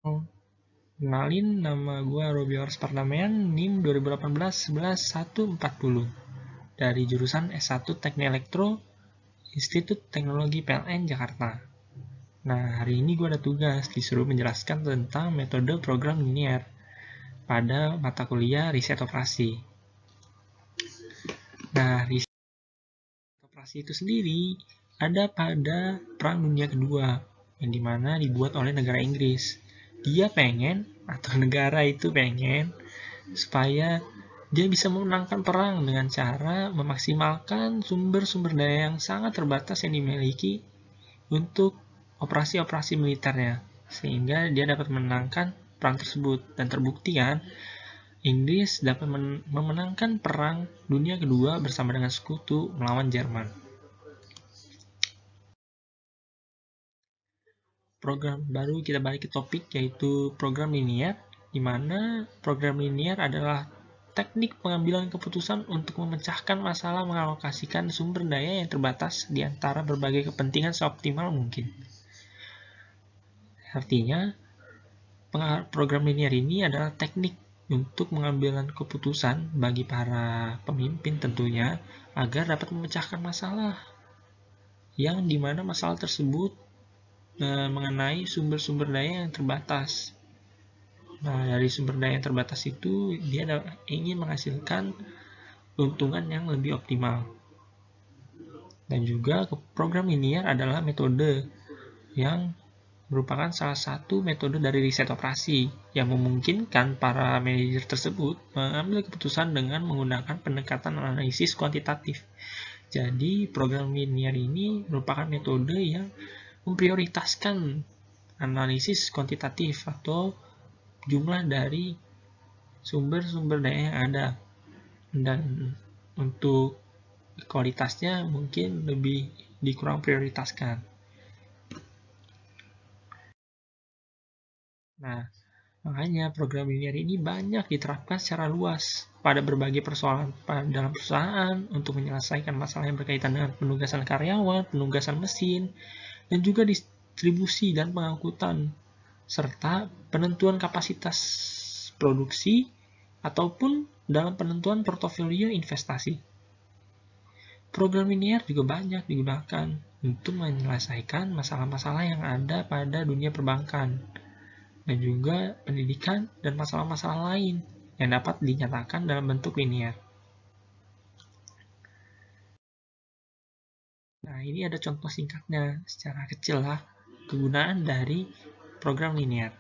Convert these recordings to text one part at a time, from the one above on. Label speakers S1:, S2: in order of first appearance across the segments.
S1: Oh, kenalin, nama gue Robior Spardamean, NIM 2018-11-140 dari jurusan S1 Teknik Elektro, Institut Teknologi PLN Jakarta. Nah, hari ini gue ada tugas disuruh menjelaskan tentang metode program linear pada mata kuliah riset operasi. Nah, riset operasi itu sendiri ada pada Perang Dunia Kedua, yang dimana dibuat oleh negara Inggris. Dia pengen, atau negara itu pengen, supaya dia bisa memenangkan perang dengan cara memaksimalkan sumber-sumber daya yang sangat terbatas yang dimiliki untuk operasi-operasi militernya, sehingga dia dapat memenangkan perang tersebut. Dan terbukti kan, Inggris dapat memenangkan perang dunia kedua bersama dengan sekutu melawan Jerman. Program baru, kita balik ke topik, yaitu program linear, di mana program linear adalah teknik pengambilan keputusan untuk memecahkan masalah mengalokasikan sumber daya yang terbatas di antara berbagai kepentingan seoptimal mungkin. Artinya, program linear ini adalah teknik untuk mengambil keputusan bagi para pemimpin tentunya agar dapat memecahkan masalah yang dimana masalah tersebut mengenai sumber-sumber daya yang terbatas. Nah, dari sumber daya yang terbatas itu dia ingin menghasilkan keuntungan yang lebih optimal. Dan juga program linear adalah metode yang merupakan salah satu metode dari riset operasi yang memungkinkan para manajer tersebut mengambil keputusan dengan menggunakan pendekatan analisis kuantitatif. Jadi, program linear ini merupakan metode yang memprioritaskan analisis kuantitatif atau jumlah dari sumber-sumber daya yang ada, dan untuk kualitasnya mungkin lebih dikurang prioritaskan. Nah, makanya program linear ini banyak diterapkan secara luas pada berbagai persoalan dalam perusahaan untuk menyelesaikan masalah yang berkaitan dengan penugasan karyawan, penugasan mesin, dan juga distribusi dan pengangkutan, serta penentuan kapasitas produksi ataupun dalam penentuan portofolio investasi. Program linear juga banyak digunakan untuk menyelesaikan masalah-masalah yang ada pada dunia perbankan, dan juga pendidikan dan masalah-masalah lain yang dapat dinyatakan dalam bentuk linear. Nah, ini ada contoh singkatnya secara kecil lah kegunaan dari program linear.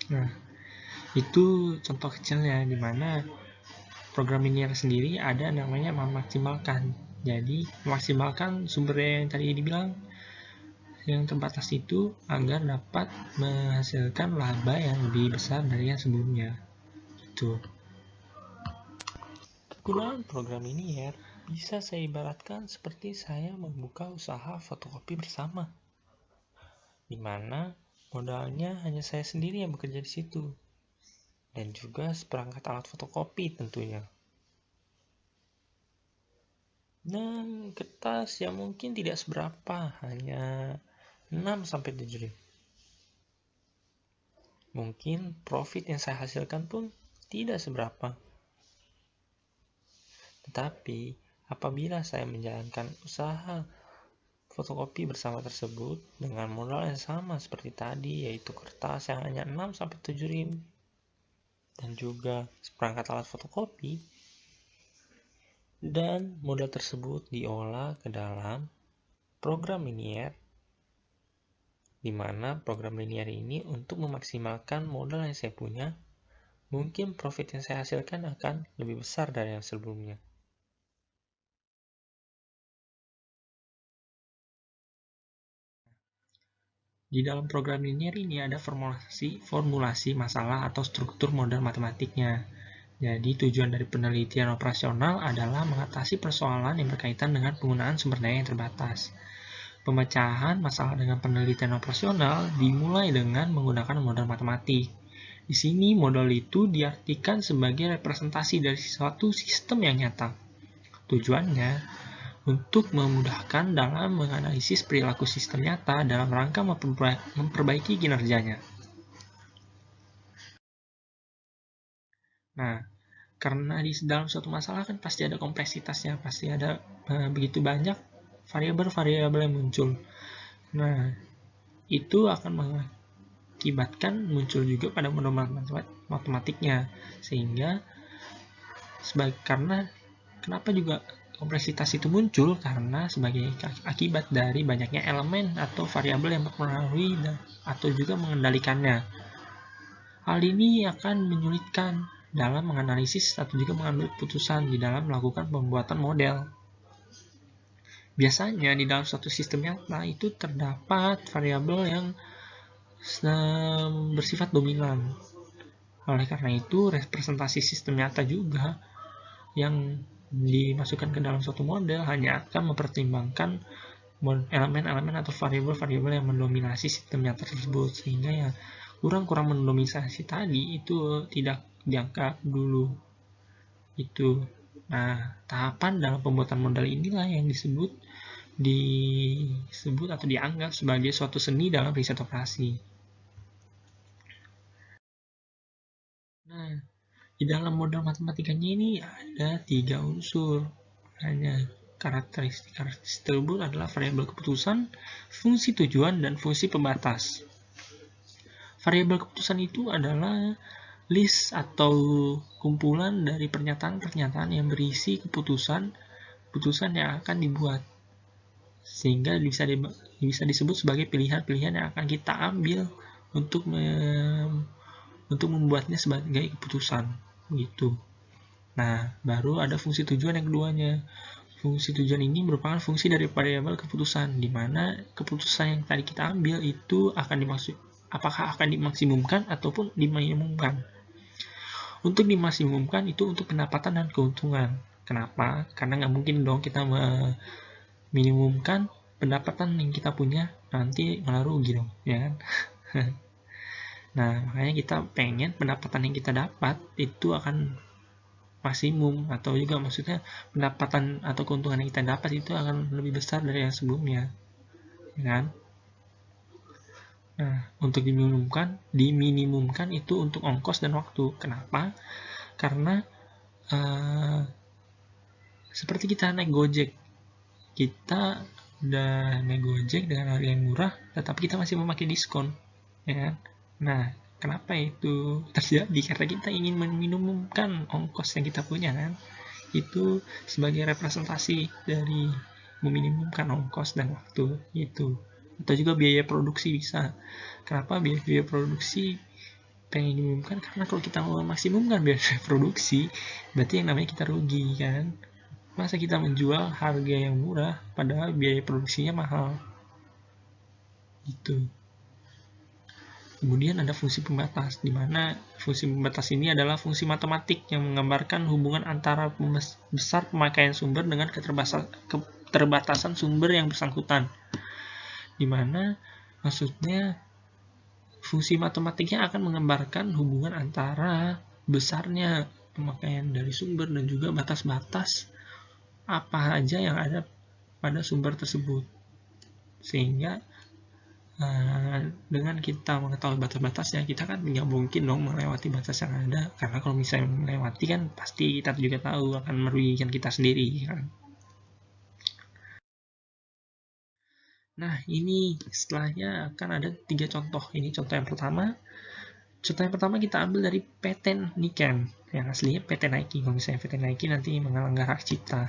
S1: Nah, itu contoh kecilnya, di mana program linear sendiri ada namanya memaksimalkan. Jadi, memaksimalkan sumber daya yang tadi dibilang yang terbatas itu agar dapat menghasilkan laba yang lebih besar dari yang sebelumnya. Itu. Kegunaan program linear bisa saya ibaratkan seperti saya membuka usaha fotokopi bersama, di mana modalnya hanya saya sendiri yang bekerja di situ, dan juga seperangkat alat fotokopi tentunya. Dan kertas yang mungkin tidak seberapa, hanya 6-7 ribu. Mungkin profit yang saya hasilkan pun tidak seberapa. Tetapi apabila saya menjalankan usaha fotokopi bersama tersebut dengan modal yang sama seperti tadi, yaitu kertas yang hanya 6-7 rim dan juga seperangkat alat fotokopi, dan modal tersebut diolah ke dalam program linear, di mana program linear ini untuk memaksimalkan modal yang saya punya, mungkin profit yang saya hasilkan akan lebih besar dari yang sebelumnya. Di dalam program linear ini ada formulasi masalah atau struktur modal matematiknya. Jadi tujuan dari penelitian operasional adalah mengatasi persoalan yang berkaitan dengan penggunaan sumber daya yang terbatas. Pemecahan masalah dengan penelitian operasional dimulai dengan menggunakan modal matematik. Di sini modal itu diartikan sebagai representasi dari suatu sistem yang nyata. Tujuannya untuk memudahkan dalam menganalisis perilaku sistem nyata dalam rangka memperbaiki kinerjanya. Nah, karena di dalam suatu masalah kan pasti ada kompleksitasnya, pasti ada begitu banyak variabel-variabel yang muncul. Nah, itu akan mengakibatkan muncul juga pada modal matematiknya, sehingga karena kenapa juga kompleksitas itu muncul, karena sebagai akibat dari banyaknya elemen atau variabel yang mempengaruhi atau juga mengendalikannya. Hal ini akan menyulitkan dalam menganalisis atau juga mengambil keputusan di dalam melakukan pembuatan model. Biasanya di dalam suatu sistem nyata itu terdapat variabel yang bersifat dominan. Oleh karena itu, representasi sistem nyata juga yang dimasukkan ke dalam suatu model hanya akan mempertimbangkan elemen-elemen atau variabel-variabel yang mendominasi sistem nyata tersebut, sehingga ya kurang mendominasi tadi itu tidak dianggap dulu itu. Nah, tahapan dalam pembuatan model inilah yang disebut atau dianggap sebagai suatu seni dalam riset operasi. Nah, di dalam model matematikanya ini ada 3 unsur. Hanya karakteristik tersebut adalah variabel keputusan, fungsi tujuan, dan fungsi pembatas. Variabel keputusan itu adalah list atau kumpulan dari pernyataan-pernyataan yang berisi keputusan yang akan dibuat, sehingga bisa disebut sebagai pilihan-pilihan yang akan kita ambil untuk membuatnya sebagai keputusan gitu. Nah, baru ada fungsi tujuan yang keduanya. Fungsi tujuan ini merupakan fungsi dari variabel keputusan, di mana keputusan yang tadi kita ambil itu apakah akan dimaksimumkan ataupun diminimumkan. Untuk dimaksimumkan itu untuk pendapatan dan keuntungan. Kenapa? Karena nggak mungkin dong kita meminimumkan pendapatan yang kita punya, nanti malah rugi dong, ya kan? Nah, makanya kita pengen pendapatan yang kita dapat itu akan maksimum, atau juga maksudnya pendapatan atau keuntungan yang kita dapat itu akan lebih besar dari yang sebelumnya, ya kan? Nah, untuk diminimumkan itu untuk ongkos dan waktu. Kenapa? Karena seperti kita naik Gojek, kita udah naik Gojek dengan harga yang murah, tetapi kita masih memakai diskon, ya kan? Nah, kenapa itu terjadi? Karena kita ingin meminimumkan ongkos yang kita punya, kan? Itu sebagai representasi dari meminimumkan ongkos dan waktu itu. Atau juga biaya produksi bisa. Kenapa biaya produksi pengen diminimumkan? Karena kalau kita mau maksimumkan biaya produksi, berarti yang namanya kita rugi, kan? Masa kita menjual harga yang murah padahal biaya produksinya mahal gitu. Kemudian ada fungsi pembatas, di mana fungsi pembatas ini adalah fungsi matematik yang menggambarkan hubungan antara besar pemakaian sumber dengan keterbatasan sumber yang bersangkutan. Di mana maksudnya fungsi matematiknya akan menggambarkan hubungan antara besarnya pemakaian dari sumber dan juga batas-batas apa aja yang ada pada sumber tersebut. Sehingga dengan kita mengetahui batas-batasnya, kita kan nggak mungkin dong melewati batas yang ada, karena kalau misalnya melewati kan pasti kita juga tahu akan merugikan kita sendiri, kan? Nah, ini setelahnya akan ada 3 contoh. Ini contoh yang pertama. Contoh yang pertama kita ambil dari PT Niken. Yang aslinya PT Nike. Kalau misalnya PT Nike nanti melanggar hak cipta.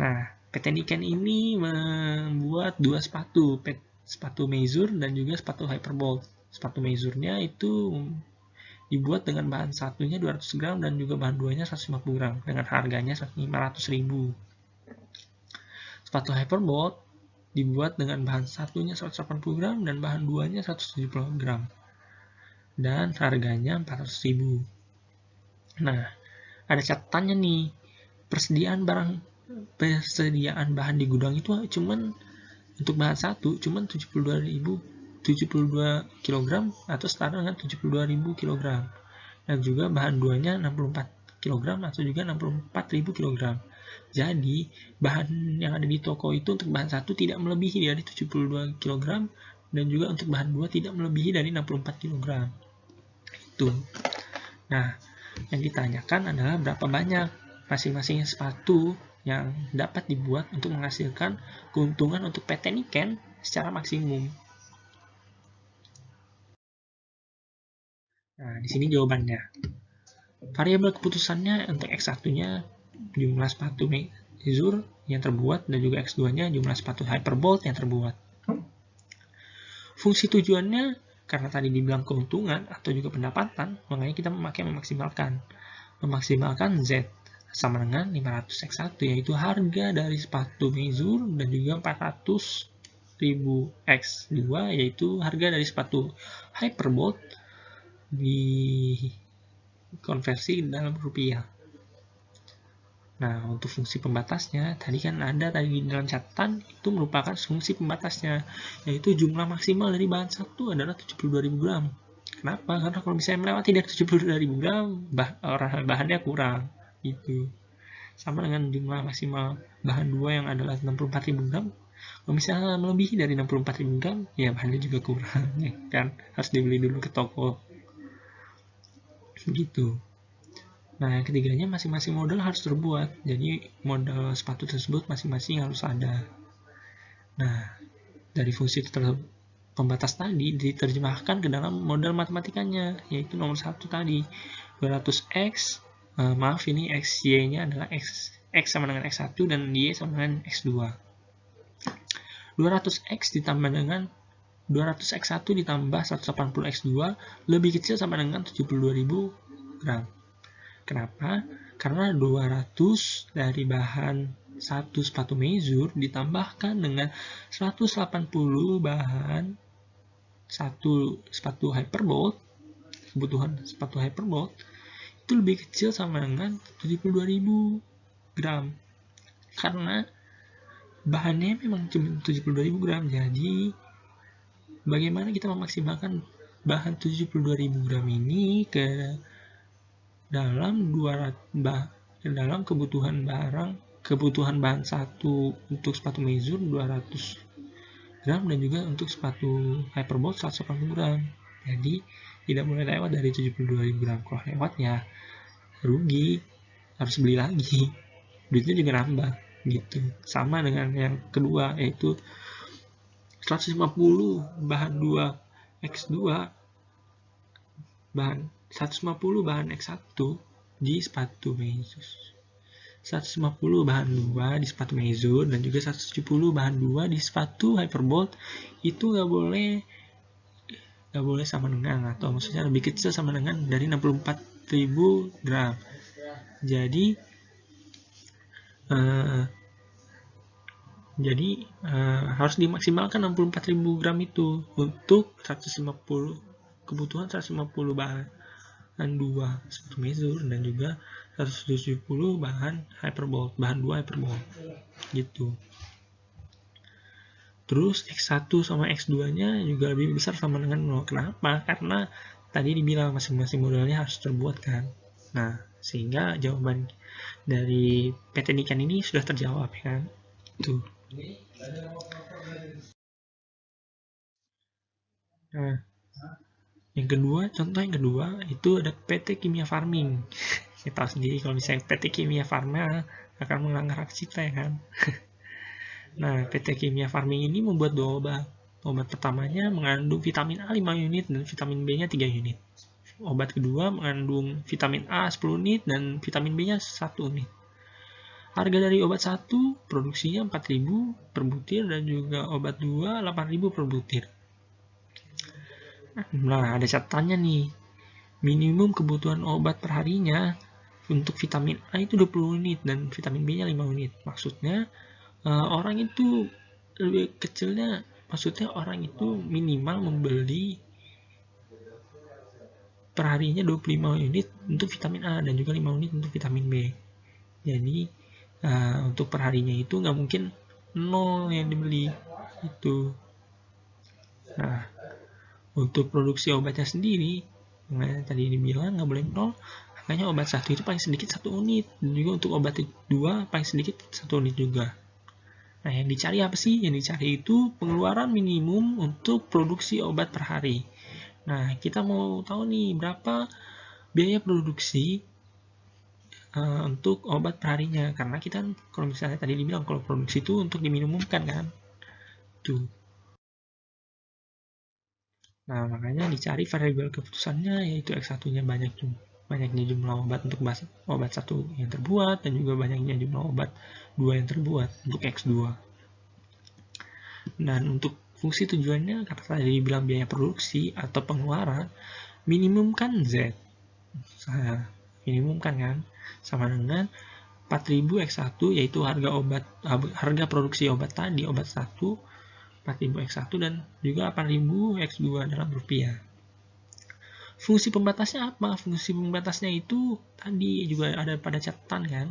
S1: Nah, PT Niken ini membuat 2 sepatu. Sepatu Mezur dan juga sepatu Hyperbolt. Sepatu Mezurnya itu dibuat dengan bahan satunya 200 gram dan juga bahan duanya 150 gram. Dengan harganya 500.000. Sepatu Hyperbolt dibuat dengan bahan satunya 180 gram dan bahan duanya 170 gram. Dan harganya 400.000. Nah, ada catatannya nih. Persediaan bahan di gudang itu cuman untuk bahan satu cuman 72 kg atau setara dengan 72.000 kg. Dan juga bahan duanya 64 kg atau juga 64.000 kg. Jadi, bahan yang ada di toko itu untuk bahan satu tidak melebihi dari 72 kg dan juga untuk bahan dua tidak melebihi dari 64 kg. Itu. Nah, yang ditanyakan adalah berapa banyak masing-masing sepatu yang dapat dibuat untuk menghasilkan keuntungan untuk PT Niken secara maksimum. Nah, di sini jawabannya. Variabel keputusannya untuk X1-nya jumlah sepatu Mezur yang terbuat dan juga X2-nya jumlah sepatu Hyperbolt yang terbuat. Fungsi tujuannya karena tadi dibilang keuntungan atau juga pendapatan, makanya kita memakai memaksimalkan. Memaksimalkan Z sama dengan 500 X1, yaitu harga dari sepatu Mezur dan juga 400.000 X2, yaitu harga dari sepatu Hyperbolt dikonversi dalam rupiah. Nah, untuk fungsi pembatasnya, tadi kan ada di dalam catatan, itu merupakan fungsi pembatasnya, yaitu jumlah maksimal dari bahan satu adalah 72.000 gram. Kenapa? Karena kalau misalnya melewati dari 72.000 gram, bahannya kurang. Gitu. Sama dengan jumlah maksimal bahan dua yang adalah 64.000 gram. Kalau misalnya melebihi dari 64.000 gram, ya bahannya juga kurang. Ya kan? Harus dibeli dulu ke toko. Gitu. Nah, yang ketiganya masing-masing model harus terbuat. Jadi, model sepatu tersebut masing-masing harus ada. Nah, dari fungsi pembatas tadi diterjemahkan ke dalam model matematikanya, yaitu nomor 1 tadi. 200X, maaf ini XY-nya adalah X sama dengan X1 dan Y sama dengan X2. 200X ditambah dengan 200X1 ditambah 180X2 lebih kecil sama dengan 72.000 gram. Kenapa? Karena 200 dari bahan satu sepatu Mezur ditambahkan dengan 180 bahan satu sepatu Hyperbolt, kebutuhan sepatu Hyperbolt itu lebih kecil sama dengan 72.000 gram. Karena bahannya memang cuma 72.000 gram. Jadi bagaimana kita memaksimalkan bahan 72.000 gram ini ke dalam dalam kebutuhan bahan satu untuk sepatu Mezur 200 gram dan juga untuk sepatu Hyperbolt 180 gram. Jadi tidak boleh lewat dari 72.000 gram. Kalau lewat ya rugi, harus beli lagi, duitnya juga nambah gitu. Sama dengan yang kedua, yaitu 150 bahan 2 X2 bahan 150 bahan X1 di sepatu Mezur, 150 bahan 2 di sepatu Mezur dan juga 170 bahan 2 di sepatu Hyperbolt. Itu nggak boleh sama dengan, atau maksudnya lebih kecil sama dengan dari 64.000 gram. Jadi harus dimaksimalkan 64.000 gram itu untuk 150 kebutuhan 150 bahan 2 sepatu Mezur dan juga 170 bahan Hyperbolt, bahan 2 Hyperbolt gitu. Terus X1 sama X2 nya juga lebih besar sama dengan 0. Kenapa? Karena tadi dibilang masing-masing modelnya harus terbuat kan. Nah, sehingga jawaban dari PT Niken ini sudah terjawab kan. Tuh. Nah, contoh yang kedua itu ada PT Kimia Farming. Kita tahu sendiri kalau misalnya PT Kimia Farma akan melanggar hak cipta ya kan. Nah, PT Kimia Farming ini membuat 2 obat. Obat pertamanya mengandung vitamin A 5 unit dan vitamin B-nya 3 unit. Obat kedua mengandung vitamin A 10 unit dan vitamin B-nya 1 unit. Harga dari obat 1 produksinya 4.000 per butir dan juga obat 2 8.000 per butir. Nah, ada catatannya nih. Minimum kebutuhan obat perharinya untuk vitamin A itu 20 unit dan vitamin B-nya 5 unit. Maksudnya orang itu lebih kecilnya, maksudnya orang itu minimal membeli perharinya 25 unit untuk vitamin A dan juga 5 unit untuk vitamin B. Jadi untuk perharinya itu nggak mungkin 0 yang dibeli itu. Nah, untuk produksi obatnya sendiri, tadi dibilang nggak boleh 0, makanya obat 1 itu paling sedikit 1 unit, dan juga untuk obat 2 paling sedikit 1 unit juga. Nah, yang dicari apa sih? Yang dicari itu pengeluaran minimum untuk produksi obat per hari. Nah, kita mau tahu nih berapa biaya produksi untuk obat perharinya, karena kita kalau misalnya tadi dibilang kalau produksi itu untuk diminumkan kan tuh. Nah, makanya dicari variabel keputusannya, yaitu X1 nya banyaknya jumlah obat untuk obat 1 yang terbuat dan juga banyaknya jumlah obat 2 yang terbuat untuk X2. Dan untuk fungsi tujuannya, karena tadi dibilang biaya produksi atau pengeluaran, minimumkan Z. Nah, minimumkan kan sama dengan 4.000 X1, yaitu harga produksi obat tadi, obat 1, 4.000 X1 dan juga 8.000 X2 dalam rupiah. Fungsi pembatasnya apa? Fungsi pembatasnya itu tadi juga ada pada catatan kan.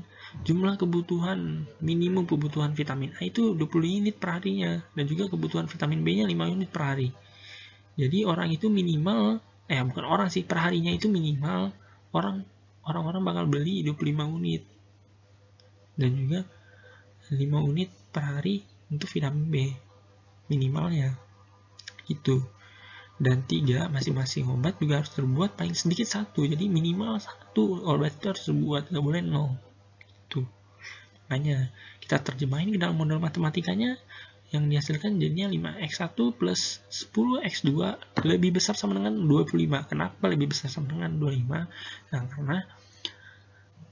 S1: Jumlah kebutuhan minimum kebutuhan vitamin A itu 20 unit per harinya dan juga kebutuhan vitamin B-nya 5 unit per hari. Jadi orang itu minimal bukan orang sih, perharinya itu minimal orang-orang bakal beli 25 unit dan juga 5 unit per hari untuk vitamin B minimalnya gitu. Dan 3, masing-masing obat juga harus terbuat paling sedikit 1, jadi minimal 1 obat itu harus terbuat, nggak boleh 0 tuh. Makanya kita terjemahin ke dalam model matematikanya, yang dihasilkan jadinya 5x1 plus 10x2 lebih besar sama dengan 25. Kenapa lebih besar sama dengan 25? Nah, karena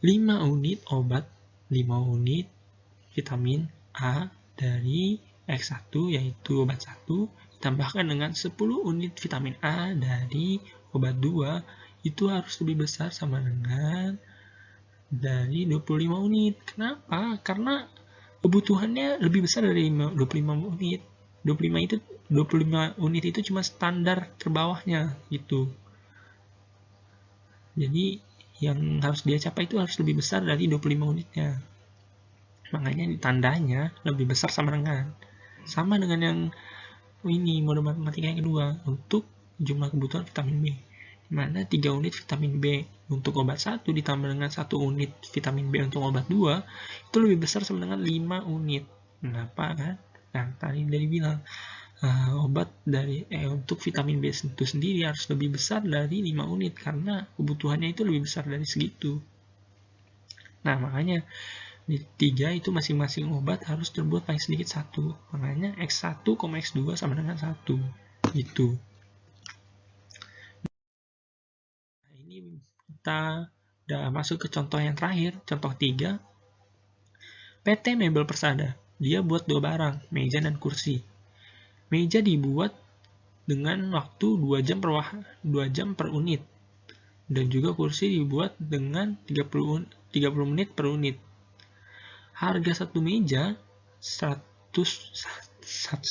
S1: 5 unit obat, 5 unit vitamin A dari X1 yaitu obat 1 ditambahkan dengan 10 unit vitamin A dari obat 2 itu harus lebih besar sama dengan dari 25 unit. Kenapa? Karena kebutuhannya lebih besar dari 25 unit. 25 unit itu cuma standar terbawahnya gitu. Jadi yang harus dia capai itu harus lebih besar dari 25 unitnya. Makanya tandanya lebih besar sama dengan yang ini mode matematika yang kedua untuk jumlah kebutuhan vitamin B, dimana 3 unit vitamin B untuk obat 1 ditambah dengan 1 unit vitamin B untuk obat 2 itu lebih besar sama dengan 5 unit. Kenapa kan? Nah, tadi dari bilang obat dari untuk vitamin B itu sendiri harus lebih besar dari 5 unit karena kebutuhannya itu lebih besar dari segitu. Nah, makanya di 3 itu masing-masing obat harus terbuat paling sedikit 1. Makanya X1, X2 sama dengan 1. Gitu. Nah, ini kita udah masuk ke contoh yang terakhir, contoh 3. PT Mebel Persada. Dia buat 2 barang, meja dan kursi. Meja dibuat dengan waktu 2 jam per unit. Dan juga kursi dibuat dengan 30 menit per unit. Harga satu meja 100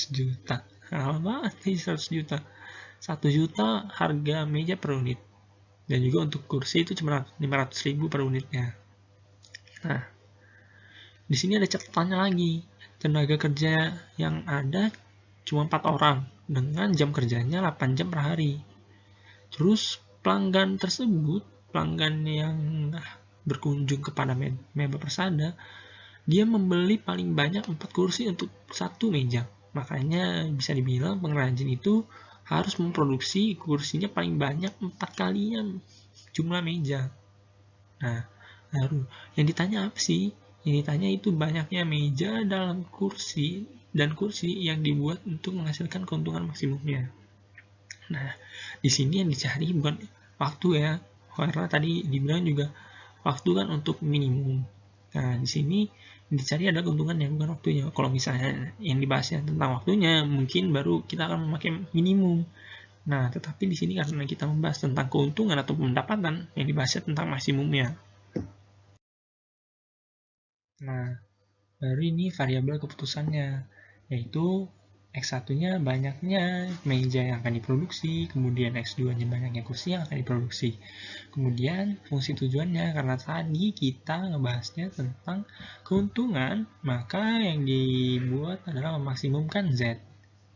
S1: juta. Mahal banget nih 100 juta. 1 juta harga meja per unit. Dan juga untuk kursi itu cuma 500.000 per unitnya. Nah, di sini ada catatannya lagi. Tenaga kerja yang ada cuma 4 orang dengan jam kerjanya 8 jam per hari. Terus pelanggan tersebut, pelanggan yang berkunjung kepada Mebel Persada, dia membeli paling banyak 4 kursi untuk 1 meja. Makanya bisa dibilang pengrajin itu harus memproduksi kursinya paling banyak 4 kalinya jumlah meja. Nah, baru yang ditanya apa sih? Yang ditanya itu banyaknya meja dalam kursi dan kursi yang dibuat untuk menghasilkan keuntungan maksimumnya. Nah, di sini yang dicari bukan waktu ya, karena tadi dibilang juga waktu kan untuk minimum. Nah, di sini dicari ada keuntungan yang bukan waktunya. Kalau misalnya yang dibahasnya tentang waktunya, mungkin baru kita akan memakai minimum. Nah, tetapi di sini karena kita membahas tentang keuntungan atau pendapatan, yang dibahasnya tentang maksimumnya. Nah, baru ini variabel keputusannya, yaitu X1-nya banyaknya meja yang akan diproduksi, kemudian X2-nya banyaknya kursi yang akan diproduksi. Kemudian fungsi tujuannya, karena tadi kita ngebahasnya tentang keuntungan, maka yang dibuat adalah memaksimumkan Z.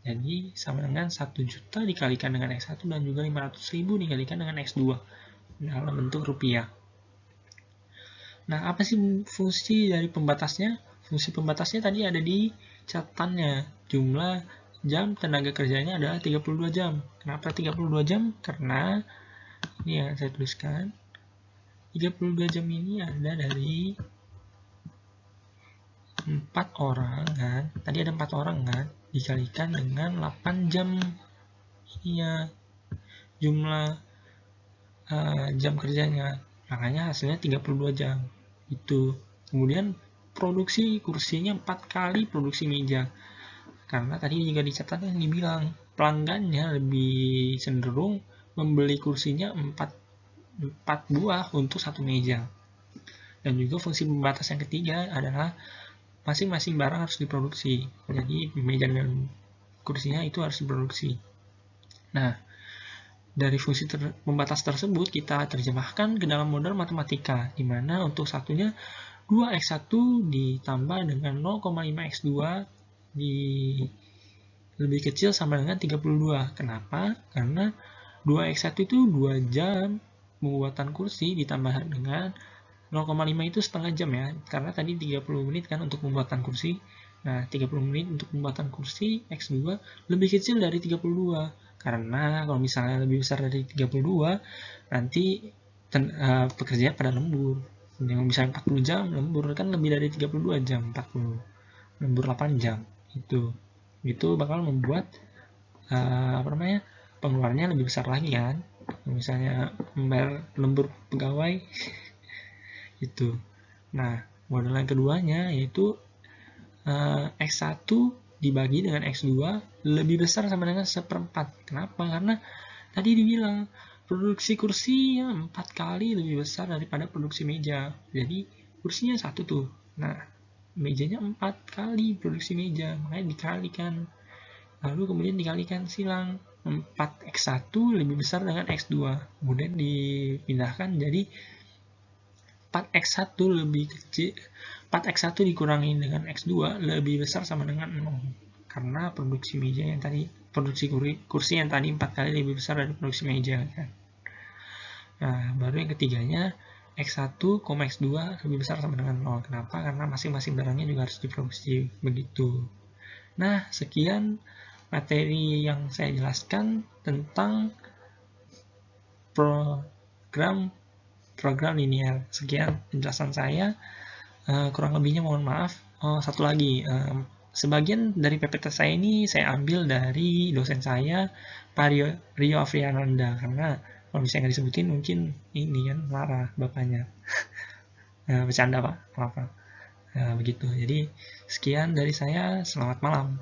S1: Jadi sama dengan 1 juta dikalikan dengan X1 dan juga 500.000 dikalikan dengan X2 dalam bentuk rupiah. Nah, apa sih fungsi dari pembatasnya? Fungsi pembatasnya tadi ada di catatannya. Jumlah jam tenaga kerjanya adalah 32 jam. Kenapa 32 jam? Karena ini ya saya tuliskan. 32 jam ini ada dari 4 orang kan. Tadi ada 4 orang kan, dikalikan dengan 8 jam. Ini ya jumlah jam kerjanya. Makanya hasilnya 32 jam. Itu. Kemudian produksi kursinya 4 kali produksi meja. Karena tadi juga dicatat yang dibilang pelanggannya lebih cenderung membeli kursinya 4 buah untuk satu meja. Dan juga fungsi pembatas yang ketiga adalah masing-masing barang harus diproduksi. Jadi meja dan kursinya itu harus diproduksi. Nah, dari fungsi pembatas tersebut kita terjemahkan ke dalam model matematika, di mana untuk satunya 2x1 ditambah dengan 0,5x2 di lebih kecil sama dengan 32. Kenapa? Karena 2x1 itu 2 jam pembuatan kursi ditambah dengan 0,5 itu setengah jam ya, karena tadi 30 menit kan untuk pembuatan kursi. Nah, 30 menit untuk pembuatan kursi X2 lebih kecil dari 32. Karena kalau misalnya lebih besar dari 32, nanti pekerjaan pada lembur. Yang misalnya 40 jam, lembur kan lebih dari 32 jam, 40. Lembur 8 jam. Itu bakal membuat pengeluarannya lebih besar lagi kan. Misalnya membayar lembur pegawai itu. Nah, model yang keduanya yaitu X1 dibagi dengan X2 lebih besar sama dengan 1/4. Kenapa? Karena tadi dibilang produksi kursinya 4 kali lebih besar daripada produksi meja. Jadi kursinya 1 tuh. Nah, mejanya 4 kali produksi meja, makanya dikalikan. Lalu kemudian dikalikan silang. 4x1 lebih besar dengan x2. Kemudian dipindahkan jadi 4x1 lebih kecil, 4x1 dikurangi dengan x2 lebih besar sama dengan 0. Karena produksi meja yang tadi, produksi kursi yang tadi 4 kali lebih besar dari produksi meja kan. Nah, baru yang ketiganya x1, x2 lebih besar sama dengan 0. Kenapa? Karena masing-masing barangnya juga harus diproduksi begitu. Nah, sekian materi yang saya jelaskan tentang program linear. Sekian penjelasan saya, kurang lebihnya mohon maaf. Satu lagi, sebagian dari PPT saya ini saya ambil dari dosen saya, Pak Rio Afriananda, karena kalau misalnya nggak disebutin mungkin ini kan marah bapaknya. Bercanda Pak, maaf Pak. Begitu. Jadi sekian dari saya, selamat malam.